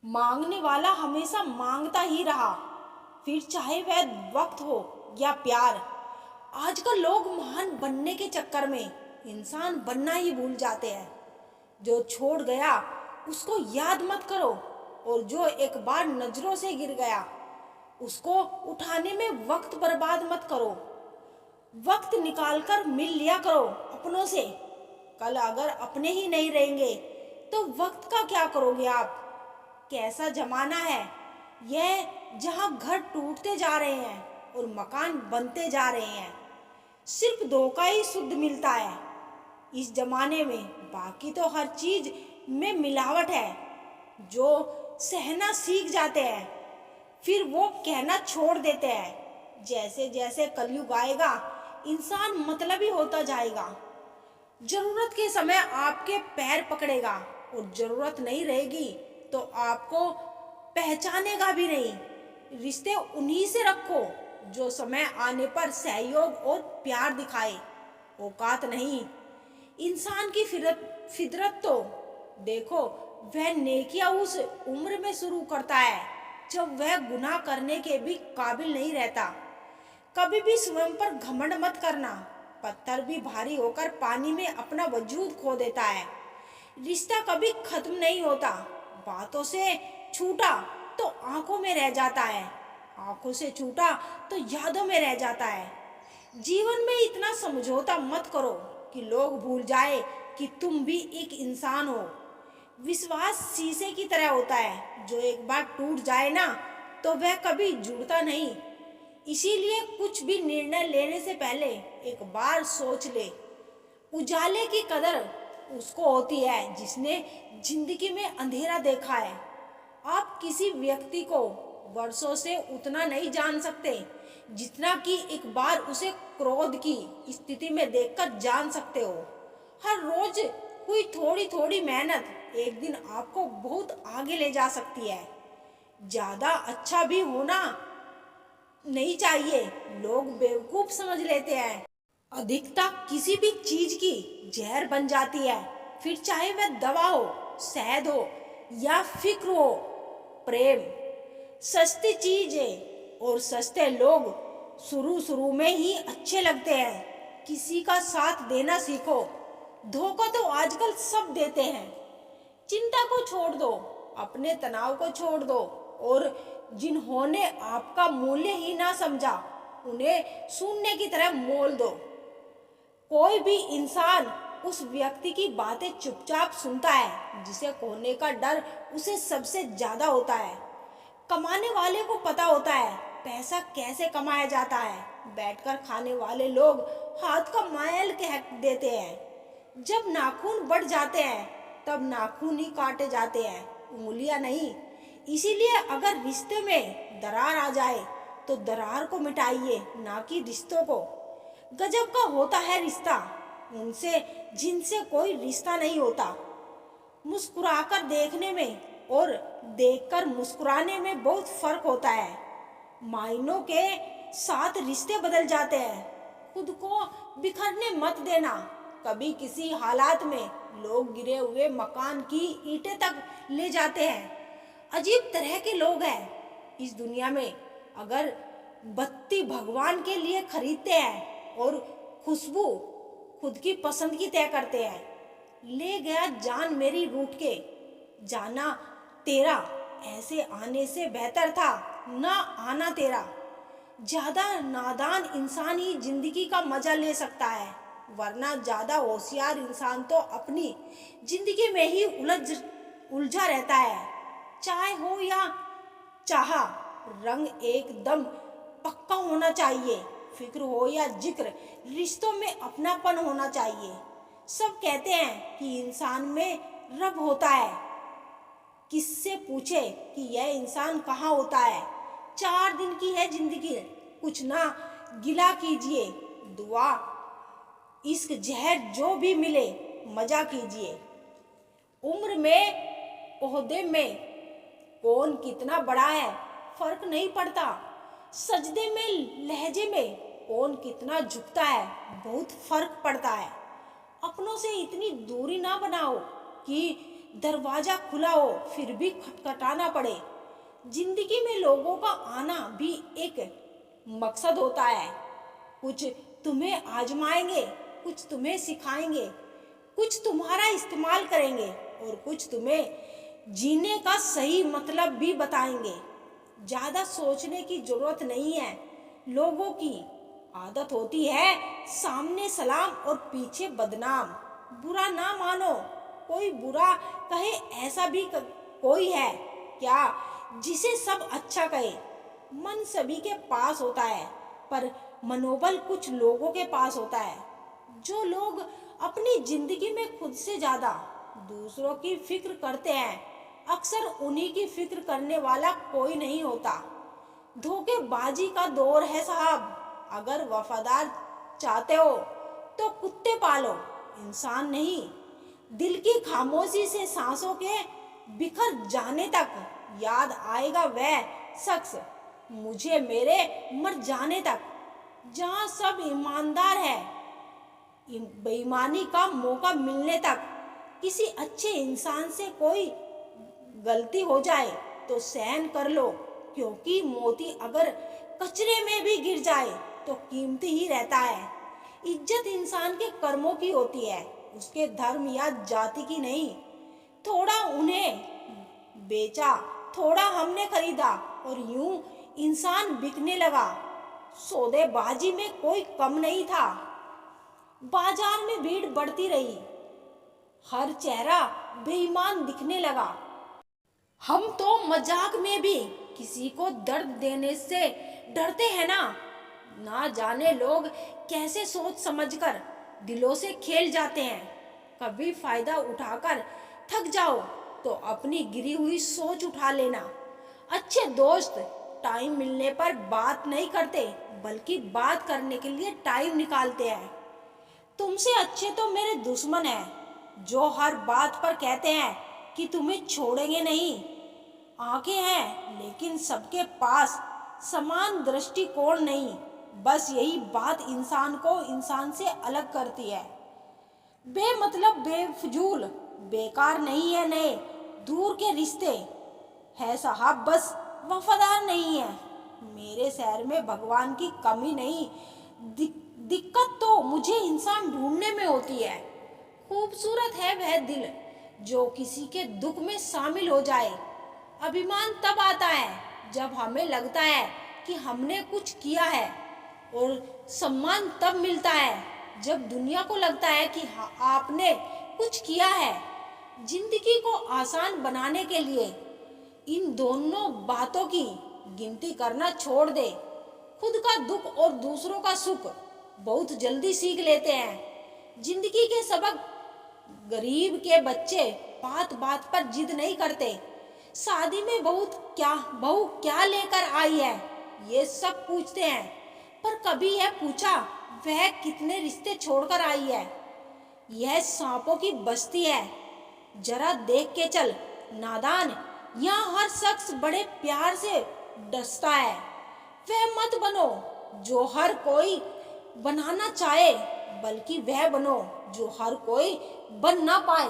मांगने वाला हमेशा मांगता ही रहा, फिर चाहे वह वक्त हो या प्यार। आजकल लोग महान बनने के चक्कर में इंसान बनना ही भूल जाते हैं। जो छोड़ गया उसको याद मत करो, और जो एक बार नजरों से गिर गया उसको उठाने में वक्त बर्बाद मत करो। वक्त निकालकर मिल लिया करो अपनों से। कल अगर अपने ही नहीं रहेंगे तो वक्त का क्या करोगे आप? कैसा जमाना है यह, जहां घर टूटते जा रहे हैं और मकान बनते जा रहे हैं। सिर्फ धोखा ही शुद्ध मिलता है इस जमाने में, बाकी तो हर चीज में मिलावट है। जो सहना सीख जाते हैं फिर वो कहना छोड़ देते हैं। जैसे जैसे कलयुग आएगा इंसान मतलबी होता जाएगा। जरूरत के समय आपके पैर पकड़ेगा और जरूरत नहीं रहेगी तो आपको पहचानेगा भी नहीं। रिश्ते उन्हीं से रखो जो समय आने पर सहयोग और प्यार दिखाए, औकात नहीं। इंसान की फितरत तो देखो, वह नेकियां उस उम्र में शुरू करता है जब वह गुनाह करने के भी काबिल नहीं रहता। कभी भी स्वयं पर घमंड मत करना। पत्थर भी भारी होकर पानी में अपना वजूद खो देता है। रिश्ता कभी खत्म नहीं होता। बातों से छूटा तो आंखों में रह जाता है, आंखों से छूटा तो यादों में रह जाता है। जीवन में इतना समझौता मत करो कि लोग भूल जाए कि तुम भी एक इंसान हो। विश्वास शीशे की तरह होता है, जो एक बार टूट जाए ना तो वह कभी जुड़ता नहीं। इसीलिए कुछ भी निर्णय लेने से पहले एक बार सोच ले। उजाले की कदर उसको होती है जिसने जिंदगी में अंधेरा देखा है। आप किसी व्यक्ति को वर्षों से उतना नहीं जान सकते जितना कि एक बार उसे क्रोध की स्थिति में देखकर जान सकते हो। हर रोज हुई थोड़ी थोड़ी मेहनत एक दिन आपको बहुत आगे ले जा सकती है। ज्यादा अच्छा भी होना नहीं चाहिए, लोग बेवकूफ समझ लेते हैं। अधिकता किसी भी चीज की जहर बन जाती है, फिर चाहे वह दवा हो, शहद हो या फिक्र हो। प्रेम सस्ती चीज है और सस्ते लोग शुरू शुरू में ही अच्छे लगते हैं। किसी का साथ देना सीखो। धोखा तो आजकल सब देते हैं। चिंता को छोड़ दो, अपने तनाव को छोड़ दो, और जिन्होंने आपका मूल्य ही ना समझा उन्हें शून्य की तरह मोल दो। कोई भी इंसान उस व्यक्ति की बातें चुपचाप सुनता है जिसे खोने का डर उसे सबसे ज्यादा होता है। कमाने वाले को पता होता है पैसा कैसे कमाया जाता है। बैठकर खाने वाले लोग हाथ का मैल कह देते हैं। जब नाखून बढ़ जाते हैं तब नाखून ही काटे जाते हैं, उंगलियां नहीं। इसीलिए अगर रिश्ते में दरार आ जाए तो दरार को मिटाइए, ना कि रिश्तों को। गजब का होता है रिश्ता उनसे जिनसे कोई रिश्ता नहीं होता। मुस्कुराकर देखने में और देखकर मुस्कुराने में बहुत फर्क होता है। मायनों के साथ रिश्ते बदल जाते हैं। खुद को बिखरने मत देना। कभी किसी हालात में लोग गिरे हुए मकान की ईंटें तक ले जाते हैं। अजीब तरह के लोग हैं इस दुनिया में। अगर बत्ती भगवान के लिए खरीदते हैं और खुशबू खुद की पसंद की तय करते हैं। ले गया जान मेरी रूठ के, जाना तेरा ऐसे आने से बेहतर था ना आना तेरा। ज्यादा नादान इंसान ही जिंदगी का मजा ले सकता है, वरना ज्यादा होशियार इंसान तो अपनी जिंदगी में ही उलझा रहता है। चाय हो या चाहा, रंग एकदम पक्का होना चाहिए। फिक्र हो या जिक्र, रिश्तों में अपनापन होना चाहिए। सब कहते हैं कि इंसान में रब होता है, किससे पूछे कि यह इंसान कहाँ होता है। 4 दिन की है जिंदगी, कुछ ना गिला कीजिए। दुआ इश्क जहर जो भी मिले मजा कीजिए। उम्र में ओहदे में कौन कितना बड़ा है फर्क नहीं पड़ता। सजदे में लहजे में कौन कितना झुकता है बहुत फर्क पड़ता है। अपनों से इतनी दूरी ना बनाओ कि दरवाजा खुला हो फिर भी खटखटाना पड़े। जिंदगी में लोगों का आना भी एक मकसद होता है। कुछ तुम्हें आजमाएंगे, कुछ तुम्हें सिखाएंगे, कुछ तुम्हारा इस्तेमाल करेंगे और कुछ तुम्हें जीने का सही मतलब भी बताएंगे। ज़्यादा सोचने की जरूरत नहीं है। लोगों की आदत होती है सामने सलाम और पीछे बदनाम। बुरा ना मानो, कोई बुरा कहे, ऐसा भी कोई है क्या जिसे सब अच्छा कहे। मन सभी के पास होता है पर मनोबल कुछ लोगों के पास होता है। जो लोग अपनी जिंदगी में खुद से ज्यादा दूसरों की फिक्र करते हैं, अक्सर उन्हीं की फिक्र करने वाला कोई नहीं होता। धोखेबाजी का दौर है साहब। अगर वफादार चाहते हो तो कुत्ते पालो, इंसान नहीं। दिल की खामोशी से सांसों के बिखर जाने तक याद आएगा वह शख्स, मुझे मेरे मर जाने तक। जहाँ सब ईमानदार है, बेईमानी का मौका मिलने तक। किसी अच्छे इंसान से कोई गलती हो जाए तो सहन कर लो, क्योंकि मोती अगर कचरे में भी गिर जाए तो कीमती ही रहता है। इज्जत इंसान के कर्मों की होती है, उसके धर्म या जाति की नहीं। थोड़ा उन्हें बेचा, थोड़ा हमने खरीदा और यूं इंसान बिकने लगा। सौदेबाजी में कोई कम नहीं था। बाजार में भीड़ बढ़ती रही, हर चेहरा बेईमान दिखने लगा। हम तो मजाक में भी किसी को दर्द देने से डरते हैं ना। ना जाने लोग कैसे सोच समझकर दिलों से खेल जाते हैं। कभी फायदा उठाकर थक जाओ तो अपनी गिरी हुई सोच उठा लेना। अच्छे दोस्त टाइम मिलने पर बात नहीं करते, बल्कि बात करने के लिए टाइम निकालते हैं। तुमसे अच्छे तो मेरे दुश्मन हैं, जो हर बात पर कहते हैं कि तुम्हें छोड़ेंगे नहीं। आंखें हैं लेकिन सबके पास समान दृष्टिकोण नहीं। बस यही बात इंसान को इंसान से अलग करती है। बेमतलब, बेफजूल, बेकार नहीं है नए दूर के रिश्ते है साहब, बस वफादार नहीं है। मेरे शहर में भगवान की कमी नहीं, दिक्कत तो मुझे इंसान ढूंढने में होती है। खूबसूरत है वह दिल जो किसी के दुख में शामिल हो जाए। अभिमान तब आता है जब हमें लगता है कि हमने कुछ किया है, और सम्मान तब मिलता है जब दुनिया को लगता है कि आपने कुछ किया है। जिंदगी को आसान बनाने के लिए इन दोनों बातों की गिनती करना छोड़ दे। खुद का दुख और दूसरों का सुख बहुत जल्दी सीख लेते हैं। जिंदगी के सबक गरीब के बच्चे बात बात पर जिद नहीं करते। शादी में बहू क्या लेकर आई है, ये सब पूछते हैं, पर कभी यह पूछा वह कितने रिश्ते छोड़कर आई है। यह सांपों की बस्ती है, जरा देख के चल नादान। यहाँ हर शख्स बड़े प्यार से डसता है। वह मत बनो जो हर कोई बनाना चाहे, बल्कि वह बनो जो हर कोई बन ना पाए।